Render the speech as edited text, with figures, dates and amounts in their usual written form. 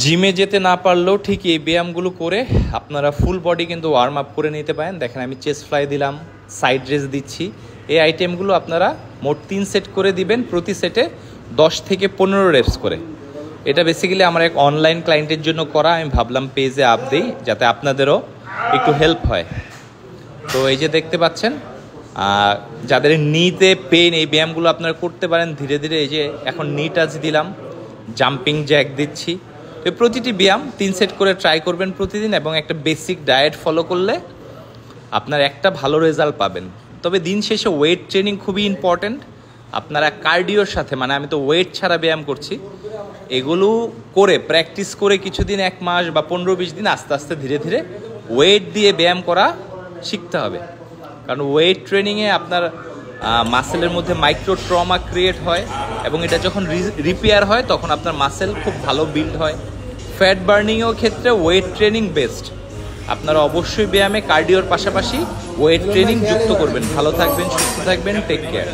জিমে যেতে না পারলেও ঠিক এই ব্যায়ামগুলো করে আপনারা ফুল বডি কিন্তু ওয়ার্ম আপ করে নিতে পারেন। দেখেন আমি চেস্ট ফ্লাই দিলাম, সাইড রেস দিচ্ছি। এই আইটেমগুলো আপনারা মোট 3 সেট করে দিবেন, প্রতি সেটে 10 থেকে 15 রেপস করে। এটা বেসিক্যালি আমার এক অনলাইন ক্লায়েন্টের জন্য করা, আমি ভাবলাম পেজে আপ দিই যাতে আপনাদেরও একটু হেল্প হয়। তো এই যে দেখতে পাচ্ছেন, যাদের নিতে পেন, এই ব্যায়ামগুলো আপনারা করতে পারেন ধীরে ধীরে। এই যে এখন নি টাচ দিলাম, জাম্পিং জ্যাক দিচ্ছি। তো প্রতিটি ব্যায়াম 3 সেট করে ট্রাই করবেন প্রতিদিন, এবং একটা বেসিক ডায়েট ফলো করলে আপনার একটা ভালো রেজাল্ট পাবেন। তবে দিন শেষে ওয়েট ট্রেনিং খুবই ইম্পর্ট্যান্ট। আপনারা কার্ডিওর সাথে, মানে আমি তো ওয়েট ছাড়া ব্যায়াম করছি, এগুলো করে প্র্যাকটিস করে কিছুদিন, 1 মাস বা 15-20 দিন আস্তে আস্তে ধীরে ধীরে ওয়েট দিয়ে ব্যায়াম করা শিখতে হবে। কারণ ওয়েট ট্রেনিংয়ে আপনার মাসেলের মধ্যে মাইক্রো ট্রমা ক্রিয়েট হয়, এবং এটা যখন রিপেয়ার হয় তখন আপনার মাসেল খুব ভালো বিল্ড হয়। ফ্যাট বার্নিংয়েও ক্ষেত্রে ওয়েট ট্রেনিং বেস্ট। আপনারা অবশ্যই ব্যায়ামে কার্ডিওর পাশাপাশি ওয়েট ট্রেনিং যুক্ত করবেন। ভালো থাকবেন, সুস্থ থাকবেন, টেক কেয়ার।